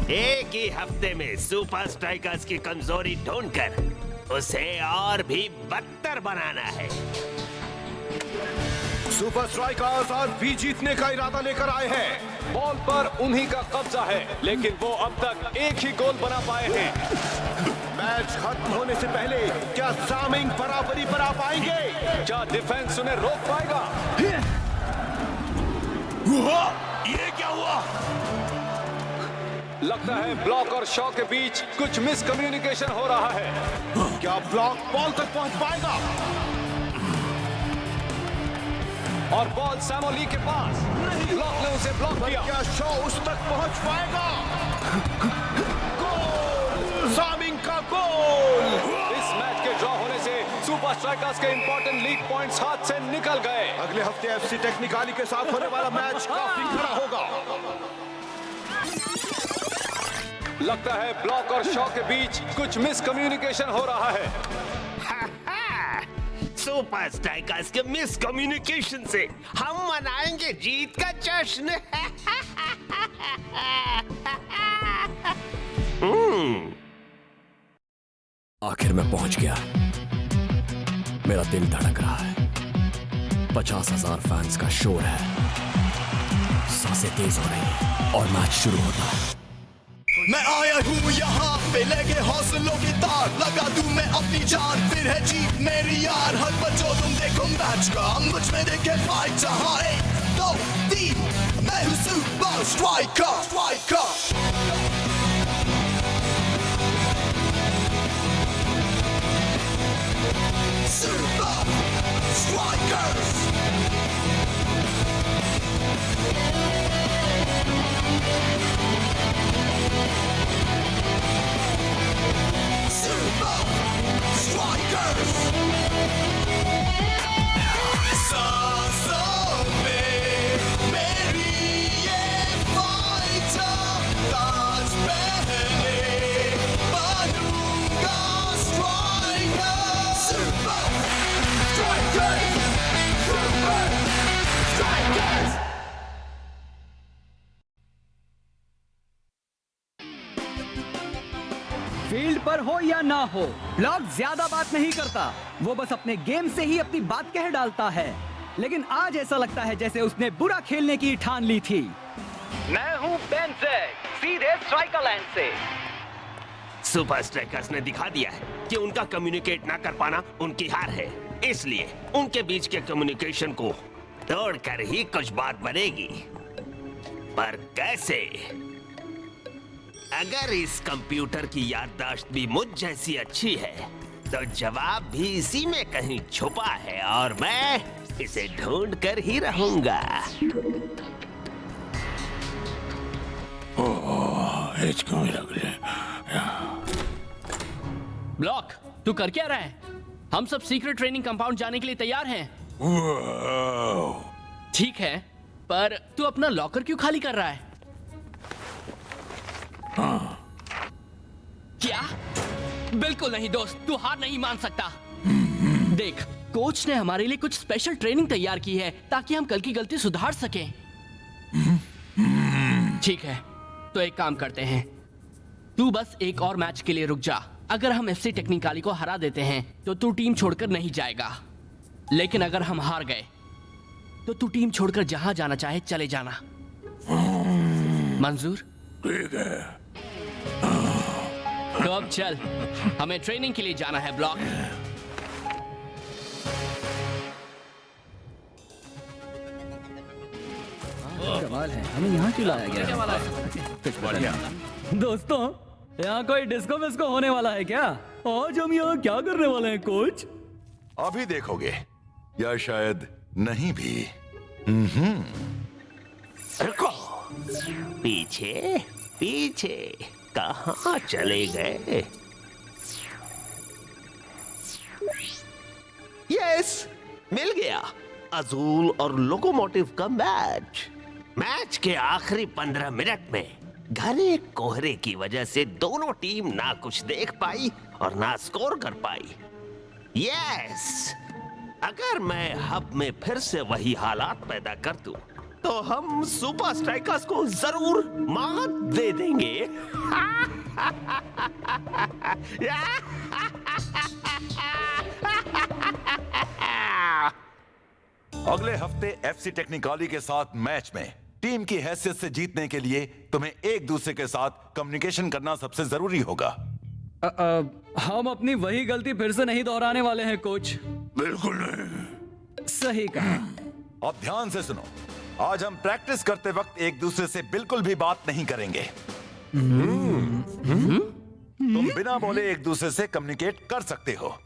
एक ही हफ्ते में सुपर स्ट्राइकर्स की कमजोरी ढूंढकर उसे और भी बदतर बनाना है। सुपर स्ट्राइकर्स आज भी जीतने का इरादा लेकर आए हैं। बॉल पर उन्हीं का कब्जा है, लेकिन वो अब तक एक ही गोल बना पाए हैं। मैच खत्म होने से पहले क्या सामिंग बराबरी पर आ पाएंगे? क्या डिफेंस उन्हें रोक पाएगा? ये क्या हुआ? लगता है ब्लॉक और शॉ के बीच कुछ मिसकम्युनिकेशन हो रहा है। क्या ब्लॉक बॉल तक पहुंच पाएगा? और बॉल सैमोली के पास। ब्लॉक ने उसे ब्लॉक किया। क्या शॉ उस तक पहुंच पाएगा? गोल! सामिंग का गोल! इस मैच के ड्रॉ होने से सुपर स्ट्राइकर्स के इंपॉर्टेंट लीग पॉइंट्स हाथ से निकल गए। अगले हफ्ते एफसी टेक्निकाली के साथ होने वाला मैच काफी खरा होगा। लगता है ब्लॉक और शॉ के बीच कुछ मिसकम्युनिकेशन हो रहा है। सुपर स्ट्राइकर्स के मिसकम्युनिकेशन से हम मनाएंगे जीत का जश्न। आखिर मैं पहुंच गया। मेरा दिल धड़क रहा है। 50,000 फैंस का शोर है। सांसें तेज हो रही हैं और मैच शुरू होता है। मैं आया हूँ यहाँ पे लेके हौसलों की तार, लगा दूं मैं अपनी जान, फिर है जीत मेरी यार। हर बच्चों तुम देखो मैच का, मुझ में देखे फाइट। जहाँ 1, 2, 3 मैं हूँ super striker. Super strikers. Super Strikers! सांसों में मेरी ये फाइटर, ताज पहने बनूंगा striker. Super Strikers! Super Strikers! Field पर हो या ना हो, ब्लॉक ज्यादा बात नहीं करता। वो बस अपने गेम से ही अपनी बात कह डालता है। लेकिन आज ऐसा लगता है जैसे उसने बुरा खेलने की ठान ली थी। मैं हूँ बेंजेक, सीधे स्ट्राइकर लाइन से। सुपर स्ट्राइकर्स ने दिखा दिया है कि उनका कम्युनिकेट ना कर पाना उनकी हार है। इसलिए उनके बीच के कम्युनिकेशन को तोड़कर ही कुछ बात बनेगी। पर कैसे? अगर इस कंप्यूटर की याददाश्त भी मुझ जैसी अच्छी है तो जवाब भी इसी में कहीं छुपा है और मैं इसे ढूंढ कर ही रहूंगा। ब्लॉक, तू कर क्या रहा है? हम सब सीक्रेट ट्रेनिंग कंपाउंड जाने के लिए तैयार हैं। ठीक है, पर तू अपना लॉकर क्यों खाली कर रहा है? क्या? बिल्कुल नहीं दोस्त, तू हार नहीं मान सकता। देख, कोच ने हमारे लिए कुछ स्पेशल ट्रेनिंग तैयार की है ताकि हम कल की गलती सुधार सकें। ठीक है, तो एक काम करते हैं, तू बस एक और मैच के लिए रुक जा। अगर हम एफसी टेक्निकाली को हरा देते हैं तो तू टीम छोड़कर नहीं जाएगा, लेकिन अगर हम हार गए तो तू टीम छोड़कर जहां जाना चाहे चले जाना। मंजूर? ठीक है। तो अब चल, हमें ट्रेनिंग के लिए जाना है ब्लॉक। कमाल है, हमें यहाँ क्यों लाया गया? कुछ बढ़िया। दोस्तों, यहाँ कोई डिस्को विस्को होने वाला है क्या? आज हम यहाँ क्या करने वाले हैं कोच? अभी देखोगे, या शायद नहीं भी। रुको, पीछे पीछे कहाँ चले गए? यस, मिल गया। अजूल और लोकोमोटिव का मैच के आखिरी 15 मिनट में घने कोहरे की वजह से दोनों टीम ना कुछ देख पाई और ना स्कोर कर पाई। यस, अगर मैं हब में फिर से वही हालात पैदा कर दूं तो हम सुपर स्ट्राइकर्स को जरूर मात दे देंगे। अगले हफ्ते एफसी टेक्निकाली के साथ मैच में टीम की हैसियत से जीतने के लिए तुम्हें एक दूसरे के साथ कम्युनिकेशन करना सबसे जरूरी होगा। हम अपनी वही गलती फिर से नहीं दोहराने वाले हैं कोच। बिल्कुल नहीं। सही कहा। अब ध्यान से सुनो, आज हम प्रैक्टिस करते वक्त एक दूसरे से बिल्कुल भी बात नहीं करेंगे। तुम बिना बोले एक दूसरे से कम्युनिकेट कर सकते हो।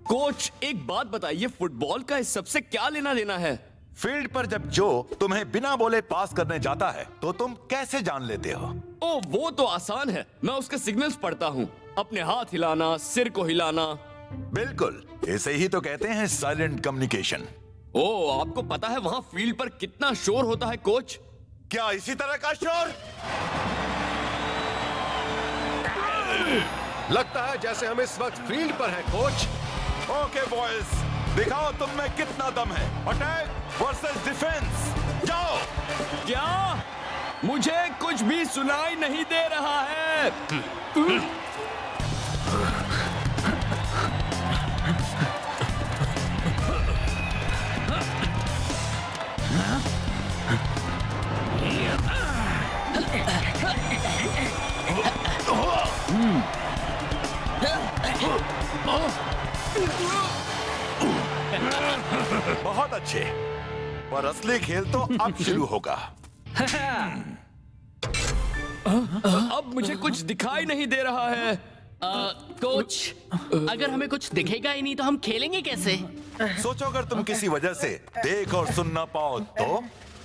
कोच एक बात बताइए, फुटबॉल का इस सबसे क्या लेना देना है? फील्ड पर जब जो तुम्हें बिना बोले पास करने जाता है तो तुम कैसे जान लेते हो? ओ वो तो आसान है, मैं उसके सिग्नल्स पढ़ता हूँ। अपने हाथ हिलाना, सिर को हिलाना। बिल्कुल, इसे ही तो कहते हैं साइलेंट कम्युनिकेशन। ओ आपको पता है वहाँ फील्ड पर कितना शोर होता है कोच? क्या इसी तरह का शोर? लगता है जैसे हम इस वक्त फील्ड पर हैं कोच। ओके बॉयज, दिखाओ तुम में कितना दम है। अटैक वर्सेस डिफेंस, जाओ। क्या? मुझे कुछ भी सुनाई नहीं दे रहा है। बहुत अच्छे, पर असली खेल तो अब शुरू होगा। अब मुझे कुछ दिखाई नहीं दे रहा है। कोच, अगर हमें कुछ दिखेगा ही नहीं तो हम खेलेंगे कैसे? सोचो अगर तुम किसी वजह से देख और सुन ना पाओ तो?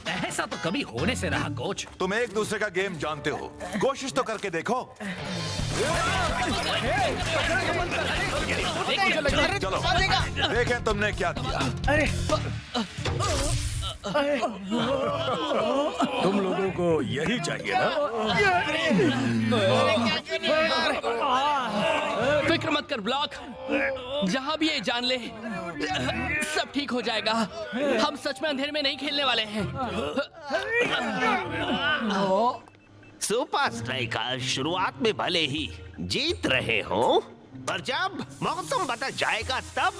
ऐसा तो कभी होने से रहा कोच। तुम एक दूसरे का गेम जानते हो, कोशिश तो करके देखो। चलो देखें तुमने क्या किया। तुम लोगों को यही चाहिए ना? फिक्र मत कर ब्लॉक, जहां भी ये जान ले सब ठीक हो जाएगा। हम सच में अंधेरे में नहीं खेलने वाले हैं। सुपर स्ट्राइकर शुरुआत में भले ही जीत रहे हो, पर जब मौसम बदल जाएगा तब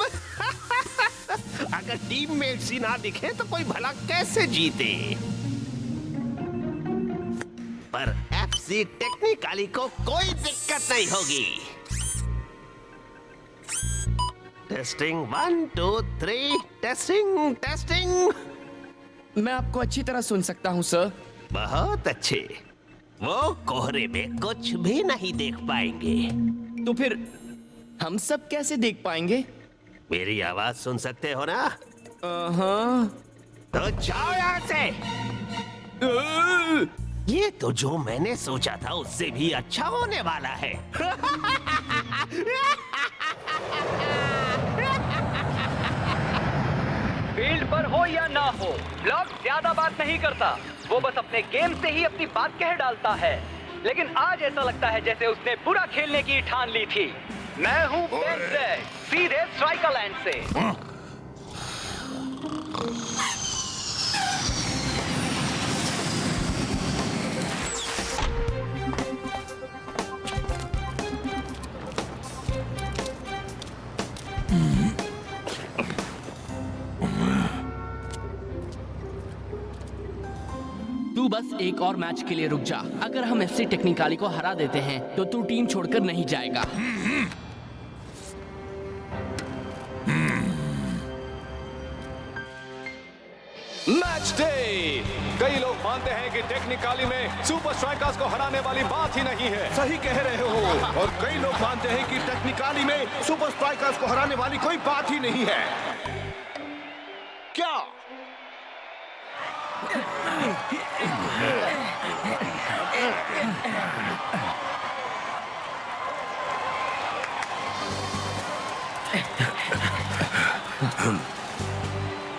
अगर टीममेट्स ही ना दिखे तो कोई भला कैसे जीते? पर एफसी टेक्निकाली को कोई दिक्कत नहीं होगी। Testing 1 2 3 testing testing. मैं आपको अच्छी तरह सुन सकता हूँ सर। बहुत अच्छे। वो कोहरे में कुछ भी नहीं देख पाएंगे। तो फिर हम सब कैसे देख पाएंगे? मेरी आवाज सुन सकते हो ना? हाँ। तो जाओ यहाँ से। ये तो जो मैंने सोचा था उससे भी अच्छा होने वाला है। फील्ड पर हो या ना हो, ब्लॉक ज्यादा बात नहीं करता। वो बस अपने गेम से ही अपनी बात कह डालता है। लेकिन आज ऐसा लगता है जैसे उसने बुरा खेलने की ठान ली थी। मैं हूँ बेन ज़ेड, सीधे स्ट्राइकर लैंड से। तू बस एक और मैच के लिए रुक जा। अगर हम एफसी टेक्निकाली को हरा देते हैं तो तू टीम छोड़कर नहीं जाएगा। Match day. कई लोग मानते हैं कि टेक्निकाली में सुपर स्ट्राइकर्स को हराने वाली बात ही नहीं है। सही कह रहे हो। और कई लोग मानते हैं कि टेक्निकाली में सुपर स्ट्राइकर्स को हराने वाली कोई बात ही नहीं है। क्या?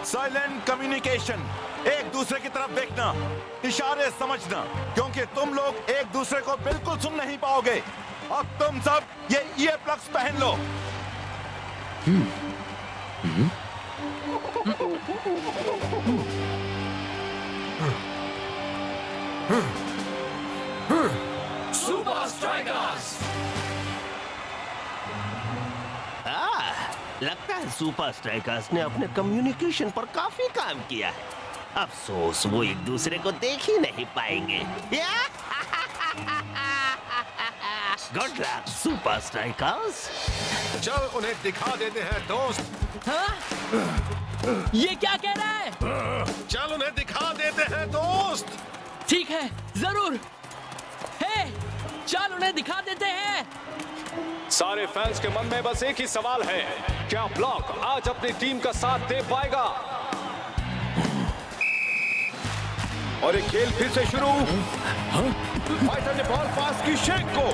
साइलेंट कम्युनिकेशन, एक दूसरे की तरफ देखना, इशारे समझना, क्योंकि तुम लोग एक दूसरे को बिल्कुल सुन नहीं पाओगे। अब तुम सब ये ईयर प्लग्स पहन लो। Super strikers. लगता है सुपर स्ट्राइकर्स ने अपने कम्युनिकेशन पर काफी काम किया है। अफसोस वो एक दूसरे को देख ही नहीं पाएंगे। Good luck super strikers. चल उन्हें दिखा देते हैं दोस्त। हाँ? ये क्या कह रहा है? चल उन्हें दिखा देते हैं दोस्त। ठीक है, जरूर। हे, चल उन्हें दिखा देते हैं। सारे फैंस के मन में बस एक ही सवाल है, क्या ब्लॉक आज अपनी टीम का साथ दे पाएगा? और ये खेल फिर से शुरू। फाइटर ने बॉल पास की शेख को,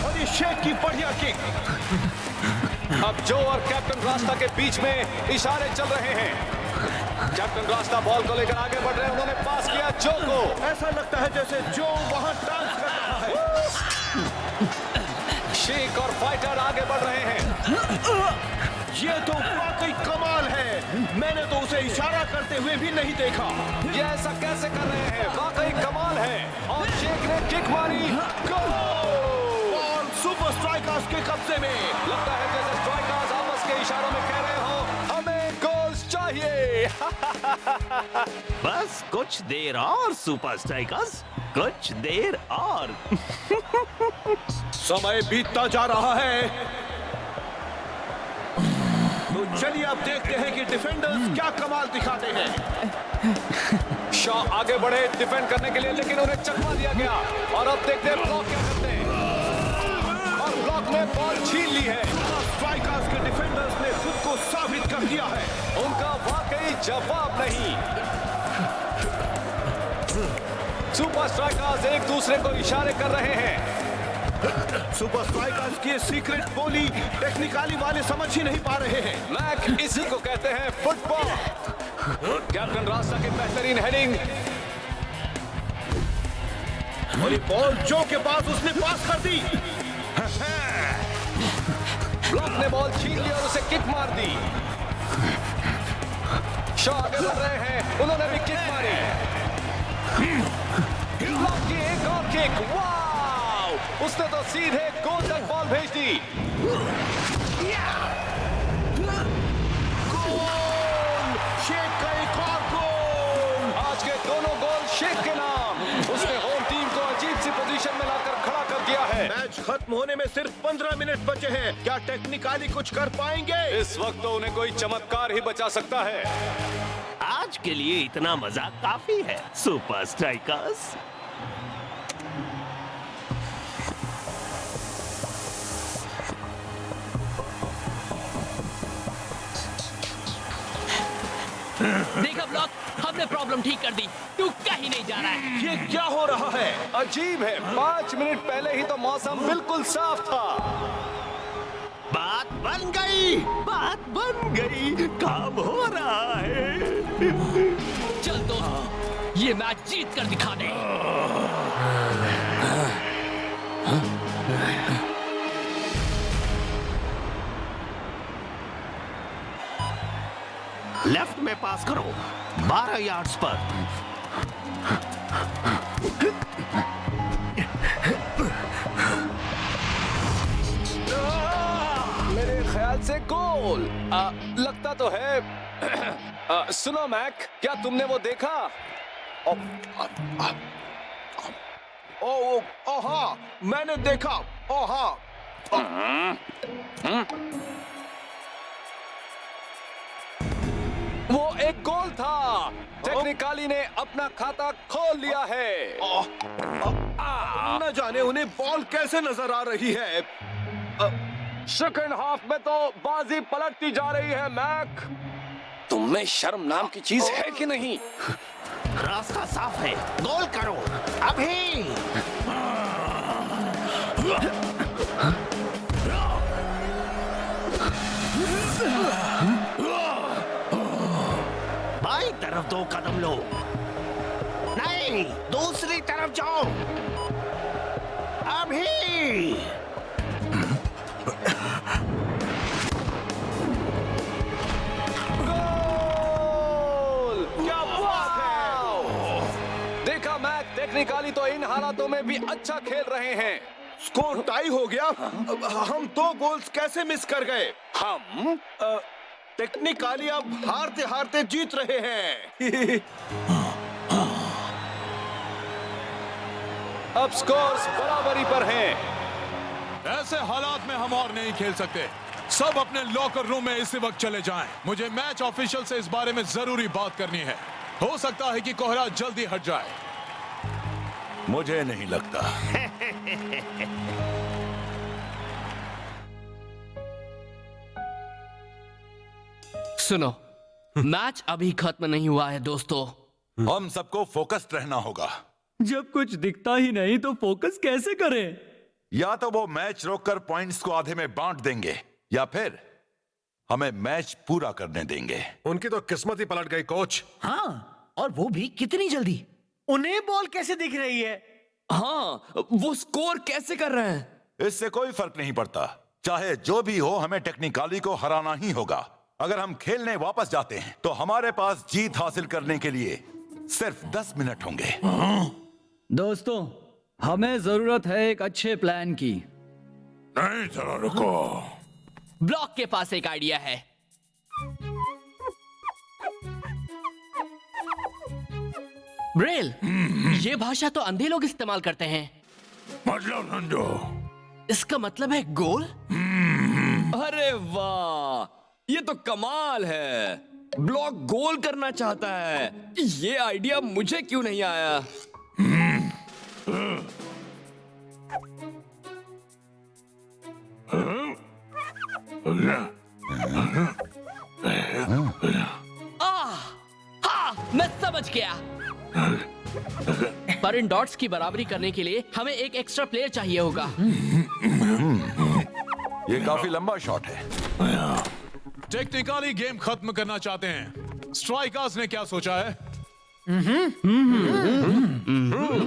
और ये शेख की बढ़िया किक। अब जो और कैप्टन रास्ता के बीच में इशारे चल रहे हैं। कैप्टन रास्ता बॉल को लेकर आगे बढ़ रहे हैं। उन्होंने पास किया जो को। ऐसा लगता है जैसे जो वहां डांस कर रहा है। शेख और फाइटर आगे बढ़ रहे हैं। ये तो वाकई कमाल है। मैंने तो उसे इशारा करते हुए भी नहीं देखा। ये ऐसा कैसे कर रहे हैं? वाकई कमाल है। और शेख ने किक मारी, गोल! बॉल सुपर स्ट्राइकर्स के कब्जे में। लगता है जैसे स्ट्राइकर्स आपस के इशारों में कह रहे हो, हमें गोल्स चाहिए। बस कुछ देर और सुपर स्ट्राइकर्स, कुछ देर और। समय बीतता जा रहा है, तो चलिए अब देखते हैं कि डिफेंडर्स क्या कमाल दिखाते हैं। शॉ आगे बढ़े डिफेंड करने के लिए, लेकिन उन्हें चकमा दिया गया। और अब देखते हैं ब्लॉक क्या करते हैं। और ब्लॉक ने बॉल छीन ली है। स्ट्राइकर्स के डिफेंडर्स ने खुद को साबित कर दिया है। उनका वाकई जवाब नहीं। सुपर स्ट्राइकर्स एक दूसरे को इशारे कर रहे हैं। सुपर स्ट्राइकर्स की सीक्रेट बोली टेक्निकली वाले समझ ही नहीं पा रहे हैं। मैक, इसी को कहते हैं फुटबॉल। कैप्टन रास्ता की बेहतरीन हेडिंग। और ये बॉल जो के पास, उसने पास कर दी। ब्लॉक ने बॉल छीन ली और उसे किक मार दी। शॉ आगे बढ़ रहे हैं, उन्होंने भी किक मारी। ब्लॉक की एक और किक, वाव! उसने तो सीधे गोल तक बॉल भेज दी। गोल! शेख का एक और गोल। आज के दोनों गोल शेख के नाम। उसने होम टीम को अजीब सी पोजीशन में लाकर खड़ा कर दिया है। मैच खत्म होने में सिर्फ 15 मिनट बचे हैं। क्या टेक्निकली कुछ कर पाएंगे? इस वक्त तो उन्हें कोई चमत्कार ही बचा सकता है। आज के लिए इतना मजाक काफी है सुपर स्ट्राइकर्स। देखा ब्लॉक, हमने प्रॉब्लम ठीक कर दी। तू कहीं नहीं जा रहा है। ये क्या हो रहा है? अजीब है, 5 मिनट पहले ही तो मौसम बिल्कुल साफ था। बात बन गई, बात बन गई, काम हो रहा है। चल दोस्त, ये मैच जीत कर दिखा दे। लेफ्ट में पास करो, 12 यार्ड्स पर। मेरे ख्याल से गोल। लगता तो है। सुनो मैक, क्या तुमने वो देखा? ओ हाँ, मैंने देखा। ओ हाँ। वो एक गोल था। टेक्निकली ने अपना खाता खोल लिया है। न जाने उन्हें बॉल कैसे नजर आ रही है। सेकंड हाफ में तो बाजी पलटती जा रही है। मैक, तुम में शर्म नाम की चीज है कि नहीं? रास्ता साफ है, गोल करो अभी। बाई तरफ 2 कदम लो। नहीं, दूसरी तरफ जाओ अभी। गोल! क्या देखा मैक, टेक्निकली तो इन हालातों में भी अच्छा खेल रहे हैं। स्कोर टाई हो गया। हम 2 गोल्स कैसे मिस कर गए? हम टेक्निकली अब हारते हारते जीत रहे हैं। अब स्कोर्स बराबरी पर हैं। ऐसे हालात में हम और नहीं खेल सकते। सब अपने लॉकर रूम में इसी वक्त चले जाएं। मुझे मैच ऑफिशियल से इस बारे में जरूरी बात करनी है। हो सकता है कि कोहरा जल्दी हट जाए। मुझे नहीं लगता। सुनो, मैच अभी खत्म नहीं हुआ है दोस्तों। हम सबको फोकस्ड रहना होगा। जब कुछ दिखता ही नहीं तो फोकस कैसे करें? या तो वो मैच रोककर पॉइंट्स को आधे में बांट देंगे या फिर हमें मैच पूरा करने देंगे। उनकी तो किस्मत ही पलट गई कोच। हाँ, और वो भी कितनी जल्दी। उन्हें बॉल कैसे दिख रही है? हाँ, वो स्कोर कैसे कर रहे हैं? इससे कोई फर्क नहीं पड़ता। चाहे जो भी हो, हमें टेक्निकली को हराना ही होगा। अगर हम खेलने वापस जाते हैं तो हमारे पास जीत हासिल करने के लिए सिर्फ 10 मिनट होंगे। दोस्तों, हमें जरूरत है एक अच्छे प्लान की। नहीं, जरा रुको। ब्लॉक के पास एक आइडिया है। ब्रेल, ये भाषा तो अंधे लोग इस्तेमाल करते हैं। मतलब समझो। इसका मतलब है गोल। अरे वाह, ये तो कमाल है। ब्लॉक गोल करना चाहता है। ये आइडिया मुझे क्यों नहीं आया? मैं समझ गया। पर इन डॉट्स की बराबरी करने के लिए हमें एक एक्स्ट्रा प्लेयर चाहिए होगा। ये काफी लंबा शॉट है। टेक्निकली गेम खत्म करना चाहते हैं। स्ट्राइकर्स ने क्या सोचा है?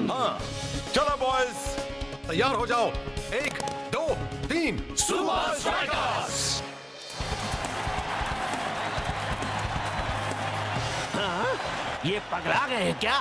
हाँ, चलो बॉयज, तैयार हो जाओ। 1 2 3 सुपर स्ट्राइकर्स। हाँ? ये पगला गए हैं क्या?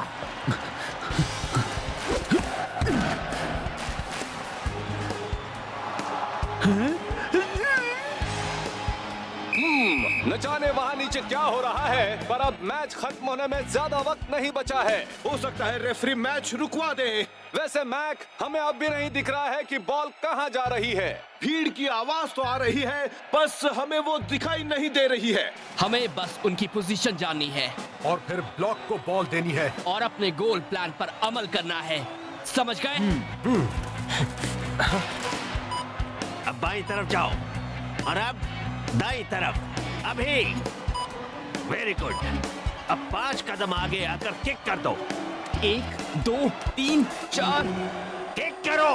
न जाने वहां नीचे क्या हो रहा है, पर अब मैच खत्म होने में ज्यादा वक्त नहीं बचा है। हो सकता है रेफरी मैच रुकवा दे। वैसे मैक, हमें अब भी नहीं दिख रहा है कि बॉल कहां जा रही है। भीड़ की आवाज तो आ रही है, बस हमें वो दिखाई नहीं दे रही है। हमें बस उनकी पोजीशन जाननी है और फिर ब्लॉक को बॉल देनी है और अपने गोल प्लान पर अमल करना है। समझ गए? अब बाईं तरफ जाओ और अब दाईं तरफ। अभी। Very good. अब 5 कदम आगे आकर किक कर दो। 1 2 3 4। किक करो।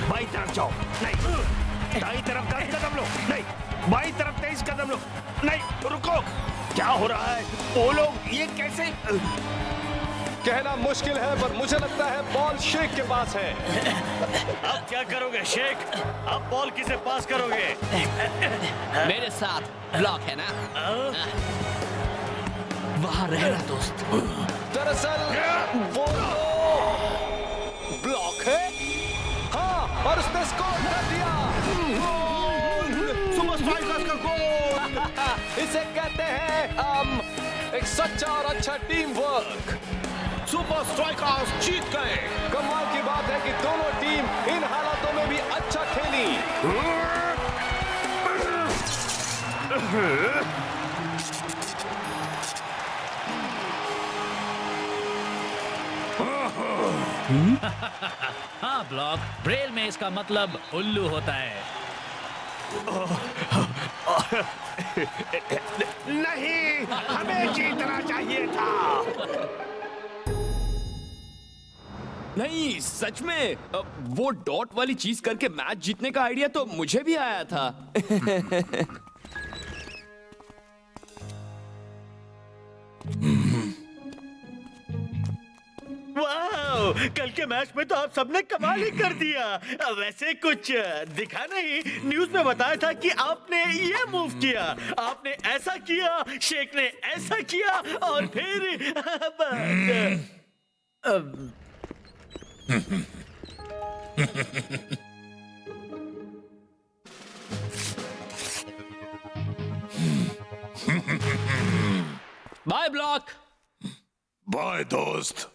बाईं तरफ जाओ। नहीं। दाईं तरफ 10 कदम लो। नहीं। बाईं तरफ 23 कदम लो। नहीं, रुको। क्या हो रहा है? वो लोग ये कैसे? कहना मुश्किल है, पर मुझे लगता है बॉल शेख के पास है। अब क्या करोगे शेख? अब बॉल किसे पास करोगे? मेरे साथ ब्लॉक है ना? वहां रहना दोस्त। दरअसल वो ब्लॉक है। हाँ, और उसने स्कोर कर दिया। सुपर स्ट्राइकर्स का गोल। इसे कहते हैं एक सच्चा और अच्छा टीम वर्क। सुपर स्ट्राइकर्स जीत गए। कमाल की बात है कि दोनों टीम इन हालातों में भी अच्छा खेली। हाँ ब्लॉक, ब्रेल में इसका मतलब उल्लू होता है। नहीं, हमें जीतना चाहिए था। नहीं, सच में वो डॉट वाली चीज करके मैच जीतने का आइडिया तो मुझे भी आया था। वाह, कल के मैच में तो आप सबने कमाल ही कर दिया। वैसे कुछ दिखा नहीं, न्यूज में बताया था कि आपने ये मूव किया, आपने ऐसा किया, शेख ने ऐसा किया और फिर बाय ब्लॉक। बाय दोस्त।